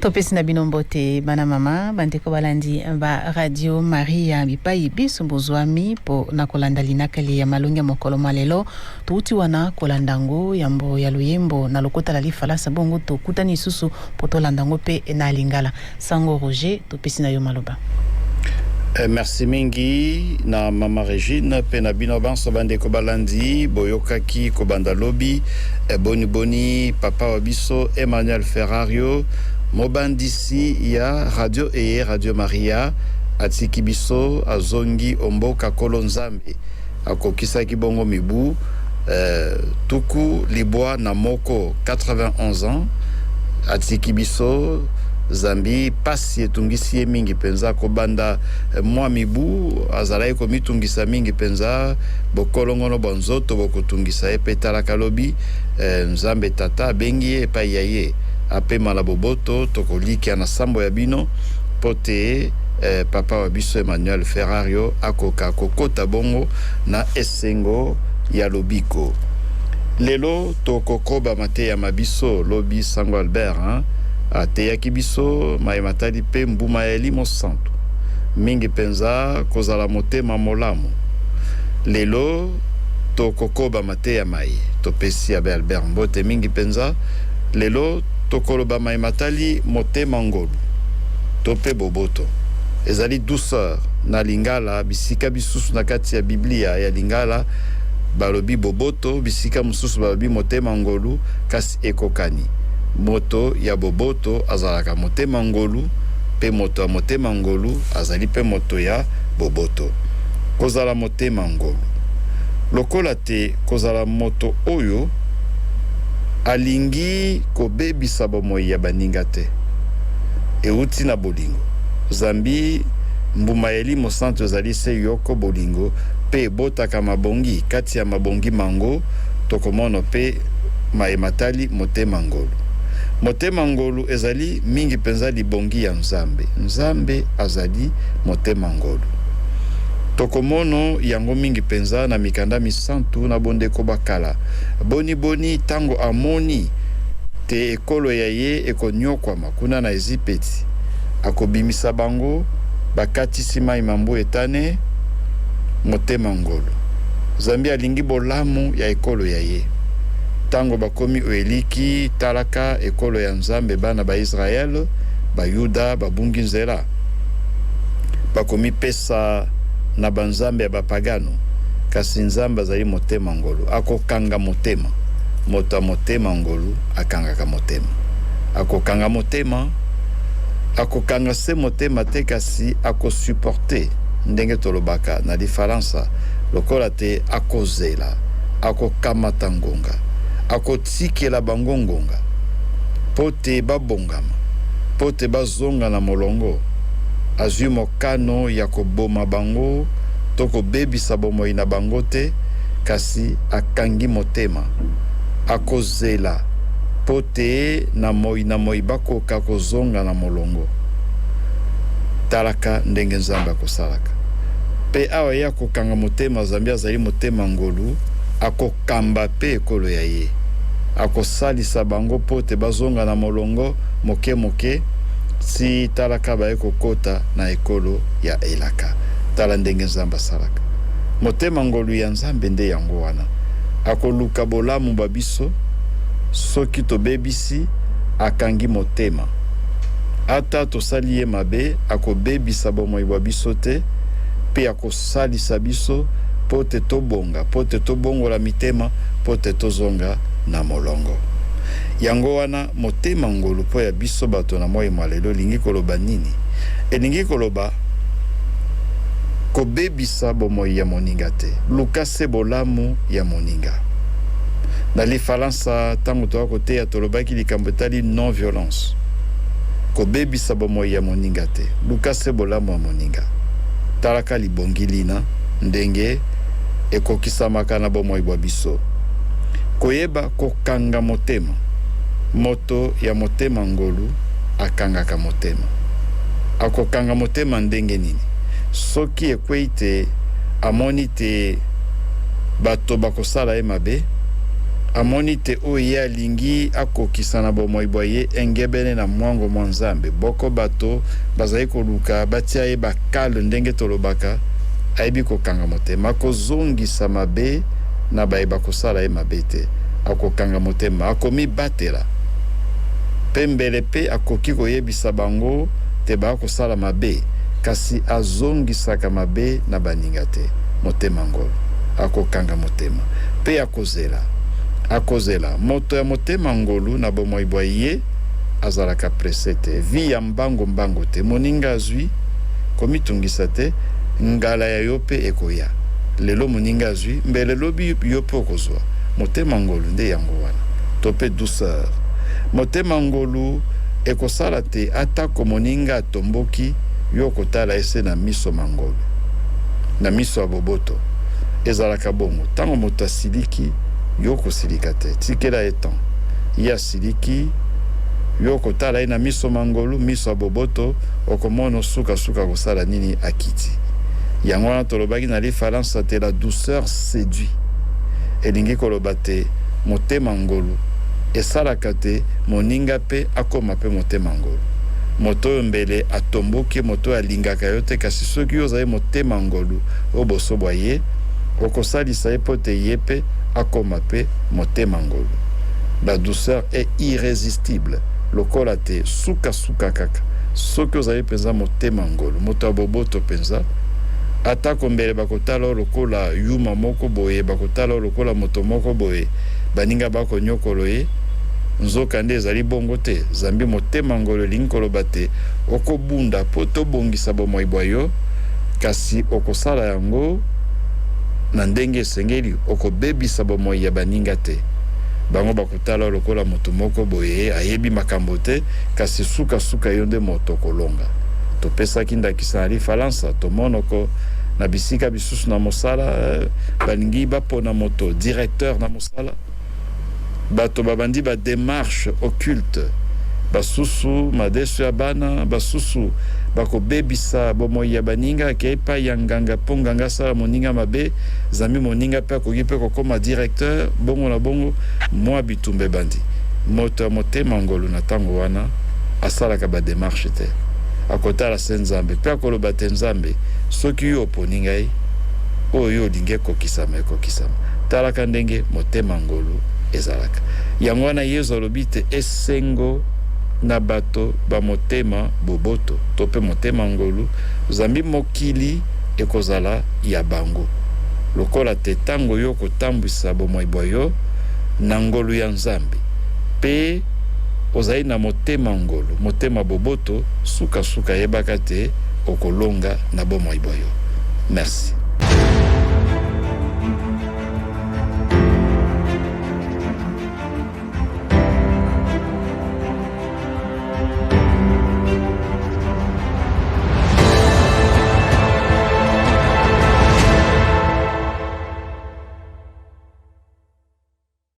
Topesi na binombote bana mama bandeko balandi ba Radio Maria bipai biso bozwami po na kolanda linakali ya malungi mokolo malelo tuuti wana kolandango yambo ya luyembo na lokota la lifalasa bongo to kutani susu po to landango pe na lingala sango Roger topesi na yo maloba. Merci mingi na mama Regine pe na bino banso bandeko balandi boyokaki kobanda lobi boni papa wabiso Emmanuel Ferrario mobandisi ya Radio Radio Maria atiki biso azongi omboka kolonzambe akokisa kibongo mibu tuku libwa na moko 91 ans atiki biso Zambi pasi etungisi mingi penza kobanda mwa mibu azalai ko mitungisa mingi penza bokolongono bonzoto bokutungisa epetala kalobi nzambe tata bengi epa yaye ape malaboboto tokoliki na sambo ya bino pote papa wa biso Emmanuel Ferrario akoka kokota bongo na esengo ya lobiko lelo tokokoba mate ya mabiso lobi sango Albert Ateya kibiso maimatali pe mbuma ya limo santo mingi penza kozala motema molamu lelo tokokoba mate ya mai topesi ya Albert Mbote mingi penza lelo tokoloba maimatali motema ngolu tope boboto ezali douceur na lingala bisika bisusu na kati ya Biblia ya lingala balobi boboto bisika mususu balobi motema ngolu kasi ekokani moto ya boboto azalaka motema ngolu pe moto ya motema ngolu azali pe moto ya boboto kozala motema ngolu lokola te kozala moto oyo alingi kobebisa bomoi ya baninga te euti na bolingo zambi mbuma elimo santo ezali se yoko bolingo pe botaka mabongi kati ya mabongi mango tokomono pe maematali motema ngolu motema ngolu ezali mingi penza libongi ya nzambe azali motema ngolu tokomono yango mingi penza na mikanda misantu na bondeko bakala boni tango amoni te ekolo ya ye ekonyokwa makuna na ezipeti akobimisa bango bakatisi mai mambu etane motema ngolu zambi alingi bolamu ya ekolo ya ye tango bakomi oeliki talaka ekolo ya nzambe bana ba Israel ba Yuda babungi nzela bakomi pesa na banzambe ya bapagano kasi nzambe azali motema ngolu akokanga motema moto motema ngolu akangaka motema akokanga motema akokanga se motema te kasi akosupporter ndenge tolobaka na diferansa lokola te akozela akokamata ngonga akotikela bango ngonga pote babongama pote bazonga na molongo azwi mokano ya koboma bango toko bebisa bomoi na bango te kasi akangi motema akozela pote na moi bakoka kozonga na molongo talaka ndenge nzambe akosalaka pe awa ya kokanga motema zambi azali motema ngolu akokamba pe ekolo ya ye akosalisa bango pote bazonga na molongo moke si talaka ba ekokota na ekolo ya elaka tala ndenge nzambe asalaka motema ngolu ya nzambe nde yango wana akoluka bolamu babiso soki tobebisi akangi motema ata tosali ye mabe akobebisa bomoi bwa biso te pe akosalisa biso pote tobongola mitema pote tozonga na molongo yango wana motema ngolu po ya biso bato na moi malelo lingi koloba nini elingi koloba kobebisa bomoi ya moninga te lukase bolamu ya moninga na lifalansa tango toa kote ya tolobaki likambo etali non violence kobebisa bomoi ya moninga te lukase bolamu ya moninga talaka libongilina ndenge ekokisamaka na bomoi bwa biso koyeba kokanga motema moto ya motema ngolu akangaka motema akokanga motema ndenge nini soki ekwei te amoni te bato bakosala ye mabe amoni te oye alingi akokisa na bomoi boye engebene na mwango mwa Nzambe. Boko bato bazali koluka batia ye bakale ndenge tolobaka ayebi kokanga motema akozongisa mabe na bayeba kosala ye mabe te akokanga motema akomibatela pembele pe akoki koyebisa bango te bakosala mabe kasi azongisaka mabe na baninga te motema ngolo akokanga motema pe akozela moto ya motema ngolu na bomoi boye azalaka presete vi ya mbango te moninga azwi komitungisa te ngala ya yo pe ekoya lelo moninga azwi mbele lobi yo pe okozwa motema ngolu nde yango wana to pe douceur motema ngolu ekosala te atako moninga atomboki yo kotala ese na miso mangolu na miso ya boboto ezalaka bongo tango moto asiliki yo kosilika te tikela etan ya siliki yo kotala ye na miso mangolu miso ya boboto okomona suka kosala nini akiti yango wana tolobaki na lifalansa te la douceur séduit elingi koloba te motema ngolu esalaka te moninga pe akoma pe motema ngolu moto oyo mbele atomboki moto oyo alingaka yo te kasi soki ozali motema ngolu obosobwa ye okosalisa ye po te ye pe akoma pe motema ngolu. La douceur est irrésistible lokola te suka kaka soki ozali penza motema ngolu moto aboboto penza atako mbele bakotala lokola yuma moko boye bakotala lokola moto moko boye baninga bako nyokolo ye nzoka nde ezali bongo te zambi motema ngolo linkoloba te okobunda po tobongisa bomoi boyo kasi okosala yango na ndenge esengeli okobebisa bomoi ya baninga te bango bakotala lokola moto moko boye ayebi makambo te kasi suka yo nde moto kolonga topesaki ndakisa na lifalansa tomonoko na bisika bisusu na mosala balingi bapona moto directeur na mosala bato babandi ba démarche occulte basusu madesu ya bana basusu bakobebisa bomoi ya baninga kepa ya nganga po nganga sala moninga mabe zami moninga pe akoki pe kokoma directeur bongo na bongo mwa bitumbe bandi moto ya motema ngolu na tango wana asalaka ba démarche te akotala se Nzambe pe akoloba te Nzambe soki yo oponi ngai oyo olingi ekokisama talaka ndenge motema ngolu ezalaka yango wana Yesu alobi te esengo na bato ba motema boboto to pe motema ngolu zambi mokili ekozala ya bango lokola te tango yo kotambwisa bomoi boyo na ngolu ya Nzambe pe ozali na motema ngolu motema boboto suka yebaka te okolonga na bomoi boyo. Merci.